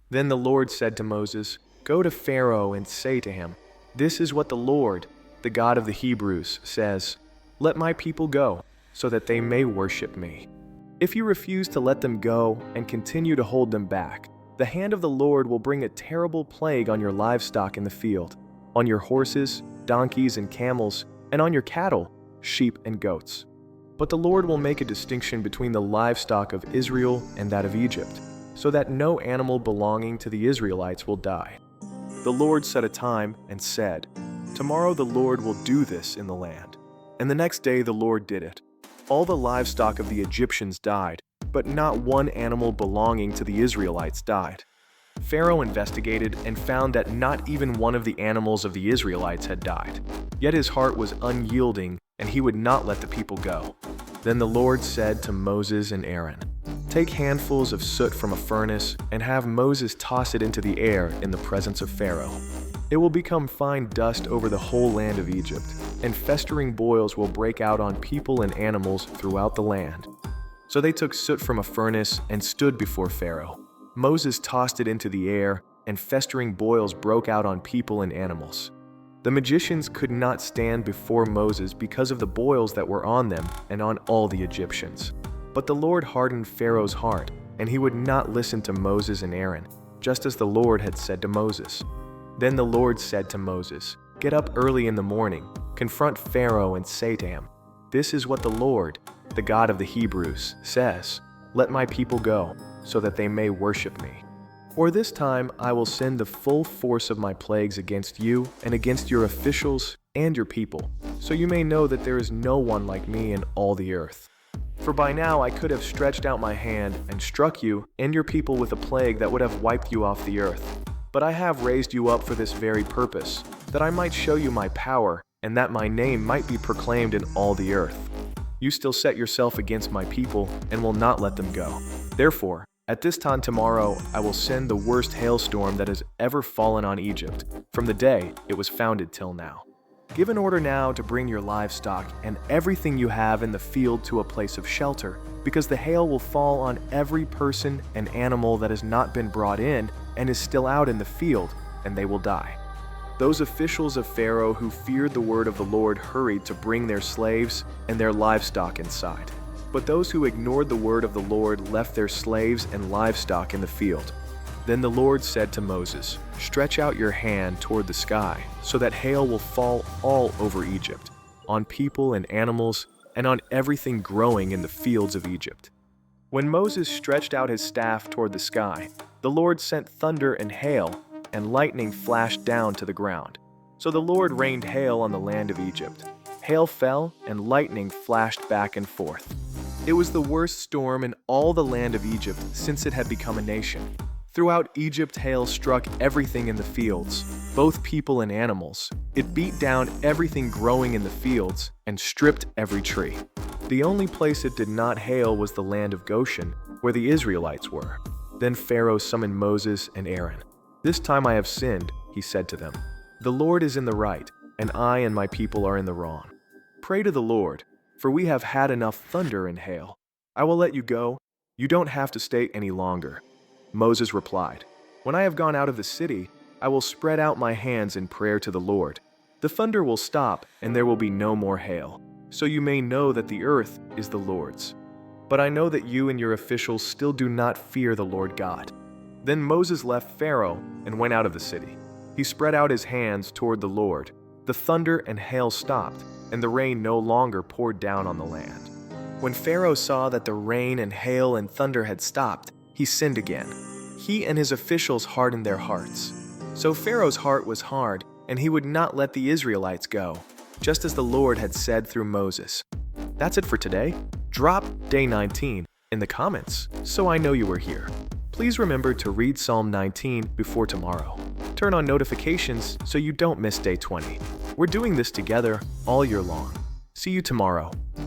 Then the Lord said to Moses, "Go to Pharaoh and say to him, 'This is what the Lord, the God of the Hebrews, says: Let my people go, so that they may worship me. If you refuse to let them go and continue to hold them back, the hand of the Lord will bring a terrible plague on your livestock in the field, on your horses, donkeys, and camels, and on your cattle, sheep, and goats. But the Lord will make a distinction between the livestock of Israel and that of Egypt, so that no animal belonging to the Israelites will die.' The Lord set a time and said, 'Tomorrow the Lord will do this in the land.' And the next day the Lord did it. All the livestock of the Egyptians died, but not one animal belonging to the Israelites died. Pharaoh investigated and found that not even one of the animals of the Israelites had died. Yet his heart was unyielding, and he would not let the people go. Then the Lord said to Moses and Aaron, 'Take handfuls of soot from a furnace and have Moses toss it into the air in the presence of Pharaoh. It will become fine dust over the whole land of Egypt, and festering boils will break out on people and animals throughout the land.' So they took soot from a furnace and stood before Pharaoh. Moses tossed it into the air, and festering boils broke out on people and animals. The magicians could not stand before Moses because of the boils that were on them and on all the Egyptians. But the Lord hardened Pharaoh's heart, and he would not listen to Moses and Aaron, just as the Lord had said to Moses. Then the Lord said to Moses, 'Get up early in the morning, confront Pharaoh and say to him, "This is what the Lord, the God of the Hebrews, says: Let my people go, so that they may worship me. For this time I will send the full force of my plagues against you and against your officials and your people, so you may know that there is no one like me in all the earth. For by now I could have stretched out my hand and struck you and your people with a plague that would have wiped you off the earth. But I have raised you up for this very purpose, that I might show you my power, and that my name might be proclaimed in all the earth. You still set yourself against my people and will not let them go. Therefore, at this time tomorrow I will send the worst hailstorm that has ever fallen on Egypt, from the day it was founded till now. Give an order now to bring your livestock and everything you have in the field to a place of shelter, because the hail will fall on every person and animal that has not been brought in and is still out in the field, and they will die." Those officials of Pharaoh who feared the word of the Lord hurried to bring their slaves and their livestock inside. But those who ignored the word of the Lord left their slaves and livestock in the field. Then the Lord said to Moses, "Stretch out your hand toward the sky, so that hail will fall all over Egypt, on people and animals, and on everything growing in the fields of Egypt." When Moses stretched out his staff toward the sky, the Lord sent thunder and hail, and lightning flashed down to the ground. So the Lord rained hail on the land of Egypt. Hail fell, and lightning flashed back and forth. It was the worst storm in all the land of Egypt since it had become a nation. Throughout Egypt, hail struck everything in the fields, both people and animals. It beat down everything growing in the fields and stripped every tree. The only place it did not hail was the land of Goshen, where the Israelites were. Then Pharaoh summoned Moses and Aaron. "This time I have sinned," he said to them. "The Lord is in the right, and I and my people are in the wrong. Pray to the Lord, for we have had enough thunder and hail. I will let you go. You don't have to stay any longer." Moses replied, "When I have gone out of the city, I will spread out my hands in prayer to the Lord. The thunder will stop, and there will be no more hail, so you may know that the earth is the Lord's. But I know that you and your officials still do not fear the Lord God." Then Moses left Pharaoh and went out of the city. He spread out his hands toward the Lord. The thunder and hail stopped, and the rain no longer poured down on the land. When Pharaoh saw that the rain and hail and thunder had stopped, he sinned again. He and his officials hardened their hearts. So Pharaoh's heart was hard, and he would not let the Israelites go, just as the Lord had said through Moses. That's it for today. Drop Day 19 in the comments so I know you were here. Please remember to read Psalm 19 before tomorrow. Turn on notifications so you don't miss Day 20. We're doing this together all year long. See you tomorrow.